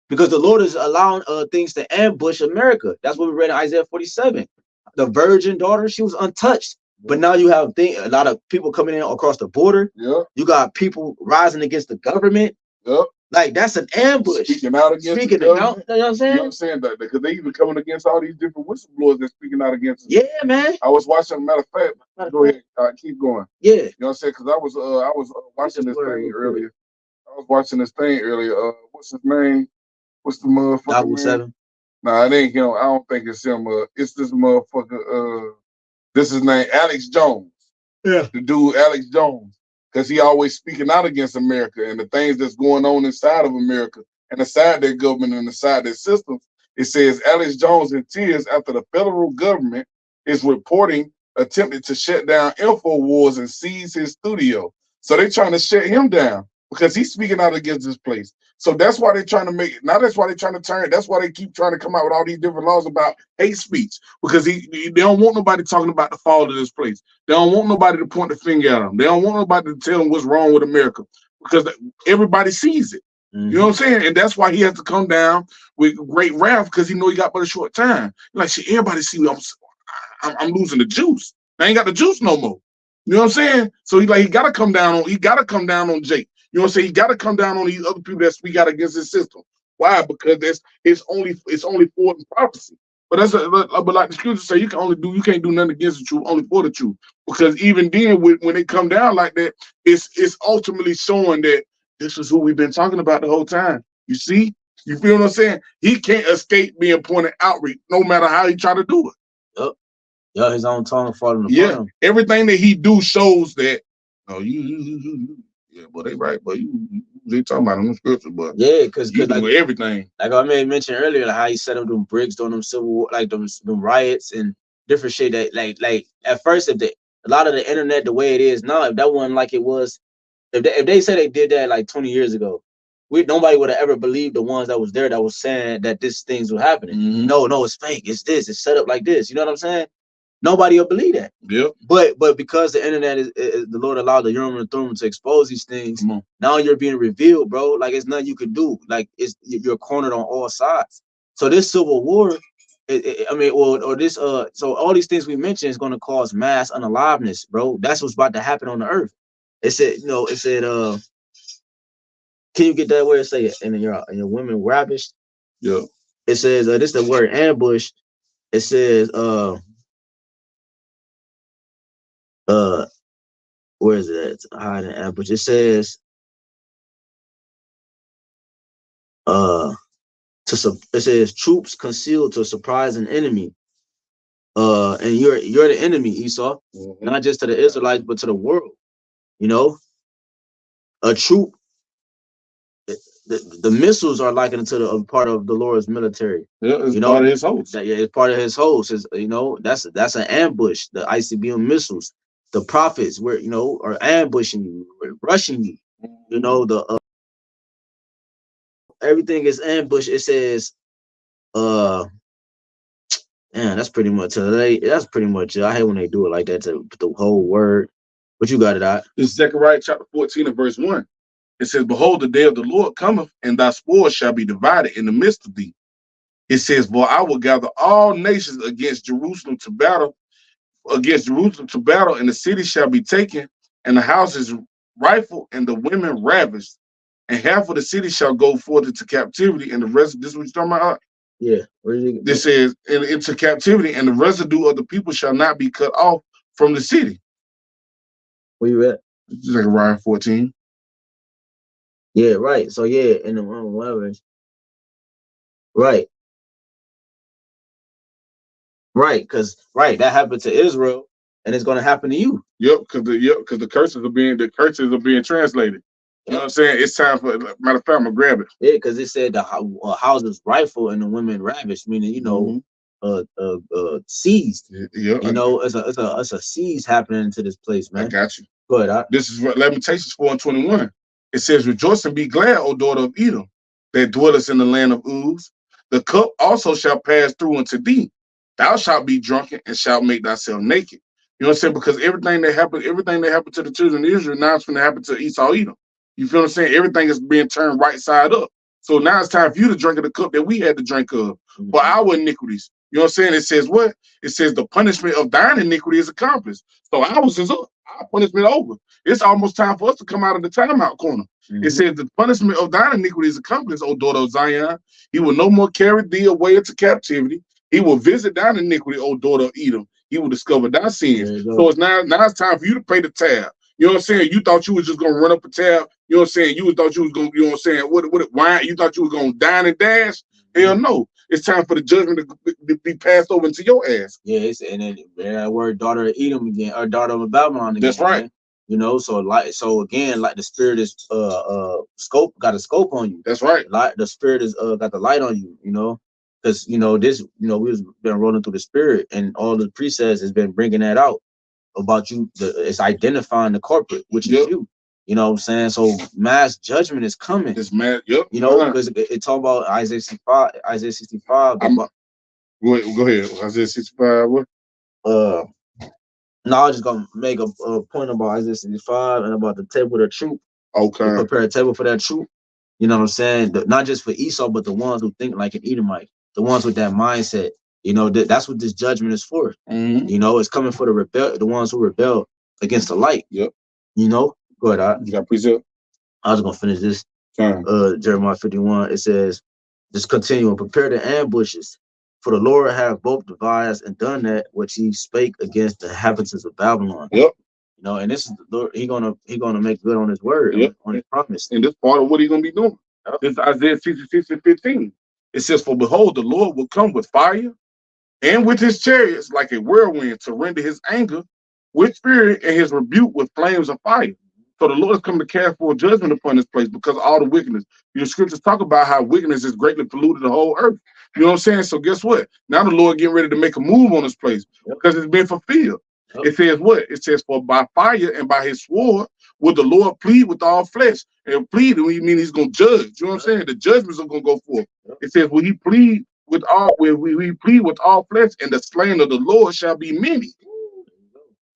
Because the Lord is allowing things to ambush America. That's what we read in Isaiah 47. The virgin daughter, she was untouched. But now you have a lot of people coming in across the border. Yeah. You got people rising against the government. Yeah. Like that's an ambush. Speaking out against speaking the out, you know what I'm saying? You know what I'm saying? That because they even coming against all these different whistleblowers that's speaking out against us. Yeah, man. I was watching. Matter of fact, go ahead, keep going. Yeah. You know what I'm saying? Because I was watching this thing earlier. I was watching this thing earlier. What's his name? What's the motherfucker name? 7. Nah, it ain't him. I don't think it's him. It's this motherfucker. This is named Alex Jones. Yeah. The dude Alex Jones. Because he always speaking out against America and the things that's going on inside of America and inside their government and inside their systems. It says Alex Jones in tears after the federal government is reporting attempted to shut down InfoWars and seize his studio. So they're trying to shut him down because he's speaking out against this place. So that's why they're trying to make it. Now that's why they're trying to turn it. That's why they keep trying to come out with all these different laws about hate speech, because they don't want nobody talking about the fall of this place. They don't want nobody to point the finger at them. They don't want nobody to tell them what's wrong with America, because everybody sees it. Mm-hmm. You know what I'm saying? And that's why he has to come down with great wrath, because he know he got but a short time. Like, shit, everybody see me. I'm losing the juice. I ain't got the juice no more. You know what I'm saying? So he gotta come down on Jake. You know what I'm saying? He got to come down on these other people that speak out against his system. Why? Because it's only for the prophecy. But but like the scriptures say, you can't do nothing against the truth, only for the truth. Because even then, when they come down like that, it's ultimately showing that this is who we've been talking about the whole time. You see? You feel what I'm saying? He can't escape being pointed out, no matter how he try to do it. Yep. Yeah, his own tongue falling apart. Yeah, everything that he do shows that. Oh, you. Yeah, but they right, but they talking about them scriptures, but yeah, because you do like, everything. Like I mentioned earlier, like how he set up them bricks during them civil war, like them riots and different shit. That like at first, a lot of the internet the way it is now, if that wasn't like it was, if they said they did that like 20 years ago, nobody would have ever believed the ones that was there that was saying that this things were happening. Mm-hmm. No, it's fake. It's this. It's set up like this. You know what I'm saying? Nobody will believe that. Yep. But because the internet is the Lord allowed the Urim and Thummim to expose these things, now you're being revealed, bro. Like it's nothing you could do. Like you're cornered on all sides. So this civil war, so all these things we mentioned is going to cause mass unaliveness, bro. That's what's about to happen on the earth. It said, can you get that word? Say it, and your women ravished. Yeah. It says this is the word ambush. It says where is it at? Hide and ambush. It says it says troops concealed to surprise an enemy. And you're the enemy, Esau, not just to the Israelites, but to the world. You know, a troop. The missiles are likened to the part of the Lord's military. Yeah, it's part of his host. It's part of his host. That's an ambush. The ICBM missiles, the prophets, are ambushing you, rushing you. You know, the everything is ambush. It says, that's pretty much that's pretty much it. I hate when they do it like that to the whole word. But you got it out. This is Zechariah chapter 14 and verse 1. It says, behold, the day of the Lord cometh, and thy spoils shall be divided in the midst of thee. It says, for I will gather all nations against Jerusalem to battle, and the city shall be taken, and the houses rifled, and the women ravished, and half of the city shall go forth into captivity, and the rest, this is what you're talking about? Yeah. This says, into captivity, and the residue of the people shall not be cut off from the city. Where you at? Zechariah 14. Yeah, right. So yeah, in the whatever. Right. Because that happened to Israel, and it's going to happen to you. Yep, because the curses are being translated. You know what I'm saying? It's time for, matter of fact, I'm gonna grab it. Yeah, because it said the houses rifled and the women ravished, meaning seized. Yeah, it's a seize happening to this place, man. I got you. Go ahead. This is Lamentations 4 and 21. It says, rejoice and be glad, O daughter of Edom, that dwellest in the land of Uz. The cup also shall pass through unto thee. Thou shalt be drunken and shalt make thyself naked. You know what I'm saying? Because everything that happened to the children of Israel, now it's going to happen to Esau, Edom. You feel what I'm saying? Everything is being turned right side up. So now it's time for you to drink of the cup that we had to drink of for our iniquities. You know what I'm saying? It says what? It says the punishment of thine iniquity is accomplished. So ours is up. our punishment over. It's almost time for us to come out of the timeout corner. It says the punishment of thine iniquity is accomplished, O daughter of Zion. He will no more carry thee away into captivity. He will visit thine iniquity, O daughter of Edom. He will discover thy sins. So it's now it's time for you to pay the tab. You know what I'm saying? You thought you was just gonna run up a tab. You know what I'm saying? You thought you was gonna, you know what I'm saying? Why? You thought you was gonna dine and dash? Hell no. It's time for the judgment to be passed over into your ass. Yes, and then that word daughter of Edom again, or daughter of Babylon again. That's right. Man. You know, so again, like the spirit is got a scope on you. That's right. Like the spirit is got the light on you, you know. Because we've been rolling through the spirit, and all the precepts has been bringing that out about you. It's identifying the corporate, which is you. You know what I'm saying? So mass judgment is coming. It's mad. Yep. You know, because it talk about Isaiah 65. Isaiah 65. Go ahead. Isaiah 65. What? No, I was just gonna make a point about Isaiah 65 and about the table of the truth. Okay. You prepare a table for that truth. You know what I'm saying? Not just for Esau, but the ones who think like an Edomite, the ones with that mindset. You know, that's what this judgment is for. You know, it's coming for the ones who rebel against the light. Yep. You know, go ahead. You got precept? I was gonna finish this. Jeremiah 51. It says, just continue and prepare the ambushes. For the Lord have both devised and done that which he spake against the inhabitants of Babylon. Yep. You know, and this is the Lord, he gonna make good on his word, on his promise. And this part of what he's gonna be doing. Yep. This is Isaiah 66 and 15. It says, for behold, the Lord will come with fire and with his chariots like a whirlwind to render his anger with fury and his rebuke with flames of fire. So the Lord is coming to cast full judgment upon this place because of all the wickedness. Your scriptures talk about how wickedness has greatly polluted the whole earth. You know what I'm saying? So guess what? Now the Lord getting ready to make a move on this place because it's been fulfilled. It says what? It says, for by fire and by his sword will the Lord plead with all flesh. And plead, we mean he's going to judge. You know what I'm saying? The judgments are going to go forth. It says, will he plead with all, we plead with all flesh, and the slain of the Lord shall be many.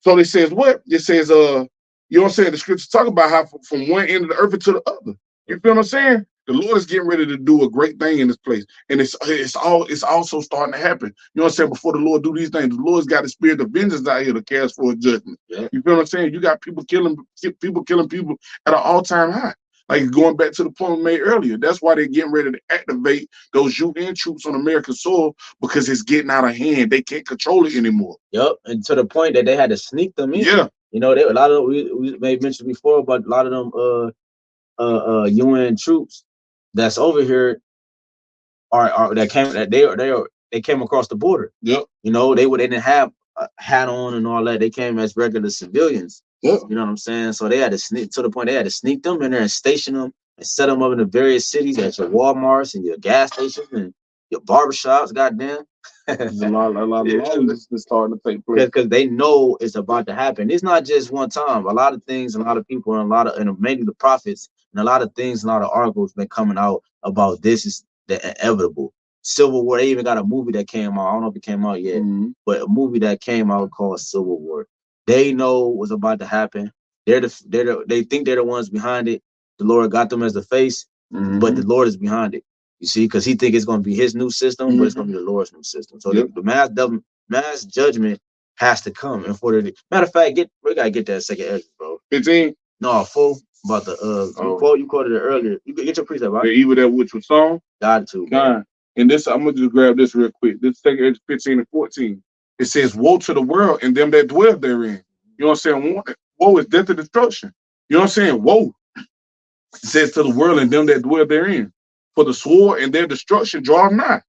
So it says what? It says, you know what I'm saying? The scriptures talk about how from one end of the earth to the other. You feel what I'm saying? The Lord is getting ready to do a great thing in this place. And it's also starting to happen. You know what I'm saying? Before the Lord do these things, the Lord's got the spirit of vengeance out here to cast for a judgment. Yeah. You feel what I'm saying? You got people killing people at an all-time high. Like going back to the point we made earlier. That's why they're getting ready to activate those UN troops on American soil, because it's getting out of hand. They can't control it anymore. Yep. And to the point that they had to sneak them in. Yeah. You know, a lot of we may have mentioned before, but a lot of them UN troops that's over here they came across the border. Yep. You know, they didn't have a hat on and all that. They came as regular civilians. Yep. You know what I'm saying? So they had to sneak to the point they had to sneak them in there and station them and set them up in the various cities at your Walmarts and your gas stations and your barbershops. Goddamn. There's a lot of lawlessness starting to take place because they know it's about to happen. It's not just one time. A lot of things, a lot of people, and mainly the prophets, and a lot of things, a lot of articles been coming out about this is the inevitable. Civil War. They even got a movie that came out. I don't know if it came out yet, but a movie that came out called Civil War. They know what's about to happen. They think they're the ones behind it. The Lord got them as the face, but the Lord is behind it. You see, because he think it's going to be his new system, but it's going to be the Lord's new system. So the mass judgment has to come. And for the matter of fact, we gotta get that second exit, bro. 15? No, 4 about the you quoted it earlier. You get your precept, right? The evil that which was sown. Got to. God. And this, I'm gonna just grab this real quick. This second exit 15 and 14. It says, woe to the world and them that dwell therein. You know what I'm saying? Woe is death and destruction. You know what I'm saying? Woe. It says to the world and them that dwell therein. For the sword and their destruction draw nigh.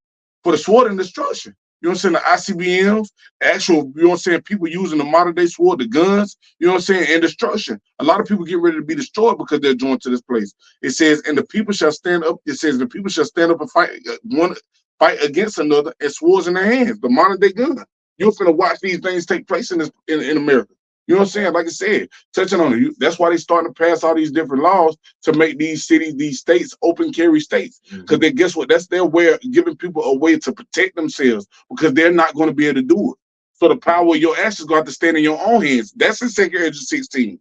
For the sword and destruction. You know what I'm saying? The ICBMs, actual, you know what I'm saying? People using the modern day sword, the guns, you know what I'm saying? And destruction. A lot of people get ready to be destroyed because they're joined to this place. It says, and the people shall stand up. It says, the people shall stand up and fight against another and swords in their hands. The modern day gun. You're going to watch these things take place in America. You know what I'm saying? Like I said, touching on it, that's why they starting to pass all these different laws to make these cities, these states, open carry states. Because they guess what? That's their way of giving people a way to protect themselves, because they're not going to be able to do it. So the power of your actions going to have to stand in your own hands. That's in 2 Edge 16.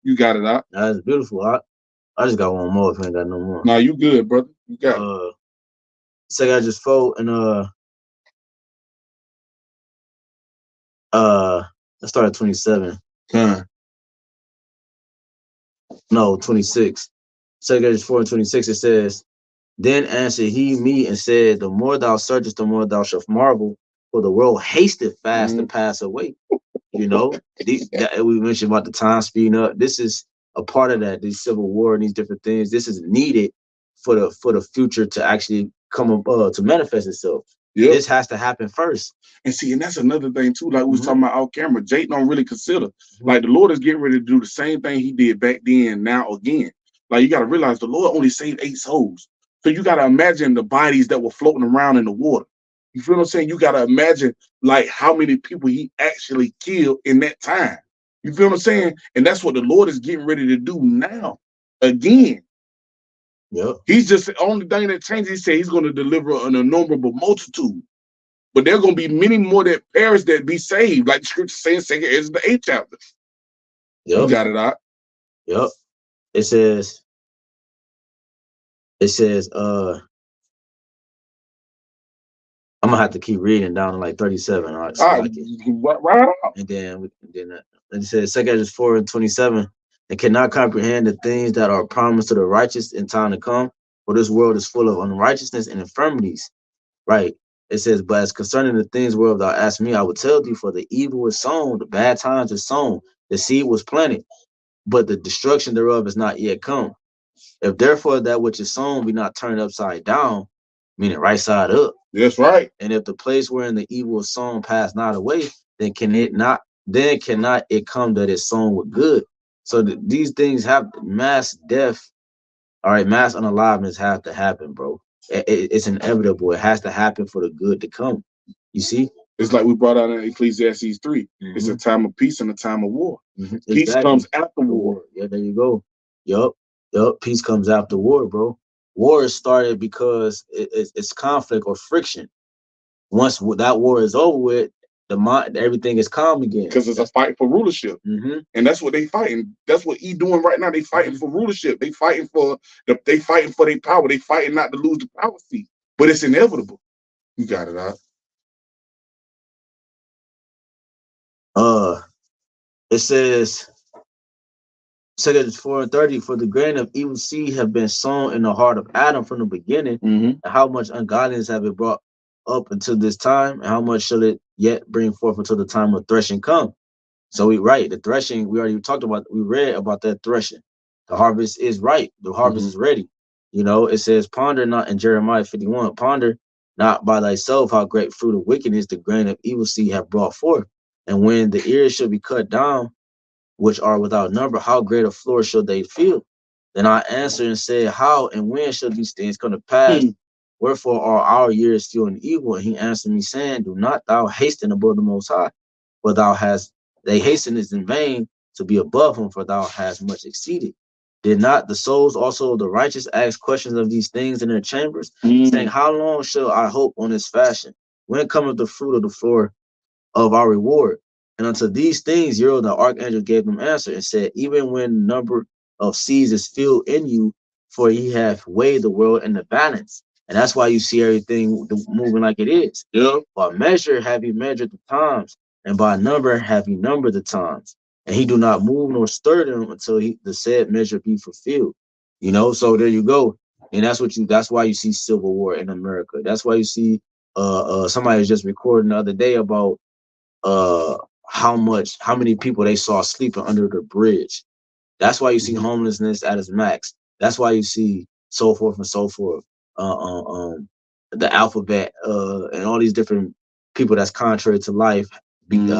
You got it out. That's beautiful. I just got one more if I ain't got no more. Nah, you good, brother. You got it. 2 Edge 4 and let's start at 27. No, 26. 4:26, it says, then answered he me and said, the more thou searchest, the more thou shalt marvel, for the world hasteth fast to pass away. You know, we mentioned about the time speeding up. This is a part of that. These civil war and these different things. This is needed for the future to actually come up to manifest itself. Yep. This has to happen first. And see, and that's another thing too. Like we was talking about off camera, Jake don't really consider like the Lord is getting ready to do the same thing he did back then. Now again, like you got to realize the Lord only saved 8 souls. So you got to imagine the bodies that were floating around in the water. You feel what I'm saying? You got to imagine like how many people he actually killed in that time. You feel what I'm saying? And that's what the Lord is getting ready to do now again. Yep. He's just the only thing that changes. He said he's going to deliver an innumerable multitude. But there are going to be many more that perish that be saved, like the scripture saying, 2 Ezra the 8th chapter. Yep. You got it out. Yep. It says, I'm gonna have to keep reading down to like 37. All right, so right, right on. And then it says 2 Ezra 4:27, and cannot comprehend the things that are promised to the righteous in time to come, for this world is full of unrighteousness and infirmities. Right. It says, but as concerning the things whereof thou ask me, I will tell thee, for the evil is sown, the bad times is sown, the seed was planted, but the destruction thereof is not yet come. If therefore that which is sown be not turned upside down, meaning right side up. That's right. And if the place wherein the evil is sown pass not away, then cannot it come that it's sown with good. So these things have mass death. All right, mass unaliveness have to happen, bro. It's inevitable. It has to happen for the good to come. You see? It's like we brought out in Ecclesiastes 3. It's a time of peace and a time of war. Peace comes after war. Yeah, there you go. Yup. Peace comes after war, bro. War is started because it's conflict or friction. Once that war is over with, everything is calm again. Because it's a fight for rulership. And that's what they fighting. That's what he doing right now. They fighting for rulership. They fighting for their power. They fighting not to lose the power seat. But it's inevitable. You got it out. It says 2 Ezra 4:30, for the grain of evil seed have been sown in the heart of Adam from the beginning, and how much ungodliness have it brought up until this time, and how much shall it yet bring forth until the time of threshing come? So the threshing, we already talked about, we read about that threshing. The harvest is ripe, the harvest is ready. You know, it says, ponder not in Jeremiah 51, ponder not by thyself how great fruit of wickedness the grain of evil seed have brought forth. And when the ears shall be cut down, which are without number, how great a floor shall they feel? Then I answered and said, how and when shall these things come to pass? Wherefore are our years still in evil? And he answered me, saying, do not thou hasten above the Most High, for they hasten is in vain to be above him, for thou hast much exceeded. Did not the souls also of the righteous ask questions of these things in their chambers, saying, how long shall I hope on this fashion? When cometh the fruit of the floor of our reward? And unto these things Uriel the archangel gave them answer and said, even when number of seas is filled in you, for he hath weighed the world in the balance. And that's why you see everything moving like it is. By measure have he measured the times, and by number have he numbered the times. And he do not move nor stir them until the said measure be fulfilled. You know, so there you go. And that's why you see civil war in America. That's why you see somebody was just recording the other day about how many people they saw sleeping under the bridge. That's why you see homelessness at its max. That's why you see so forth and so forth. The alphabet and all these different people that's contrary to life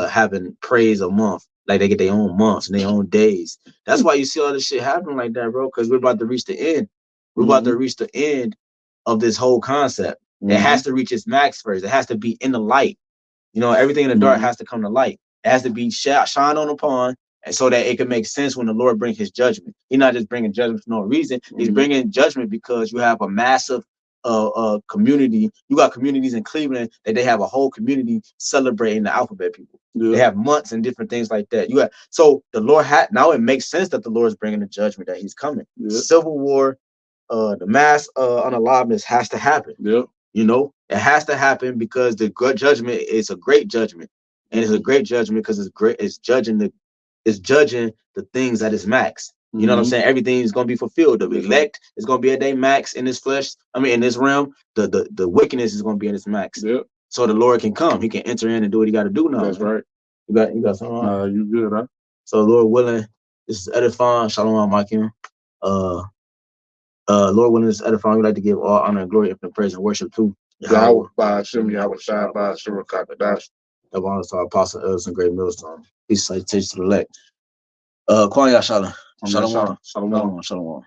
having praise a month. Like they get their own months and their own days. That's why you see all this shit happening like that, bro, because we're about to reach the end. We're about to reach the end of this whole concept. It has to reach its max first. It has to be in the light. You know, everything in the dark has to come to light. It has to be shine on upon, and so that it can make sense when the Lord brings his judgment. He's not just bringing judgment for no reason. He's bringing judgment because you have a massive community. You got communities in Cleveland that they have a whole community celebrating the alphabet people. They have months and different things like that. So the Lord now it makes sense that the Lord is bringing the judgment, that he's coming. Civil war, the mass unaliveness has to happen. You know, it has to happen because the good judgment is a great judgment, and it's a great judgment because it's judging the things at its max. You know what I'm saying? Everything's gonna be fulfilled. The elect is gonna be at their max in this flesh. I mean, in this realm, the wickedness is gonna be at its max. Yep. So the Lord can come. He can enter in and do what he got to do now. That's right. You got something on? You good, huh? So Lord willing, this is edifying. Shalom, Makim. Lord willing, this is edifying. We'd like to give all honor and glory and praise and worship to Yahweh, BAHASHAM, YAHAWASHI, BAHASHAM, HAQADASH. Of honor to our apostle, elders, and great millstone. Peace, salutation to the elect. Kwan Yah Shalom. Shalom. Shalom. Shalom.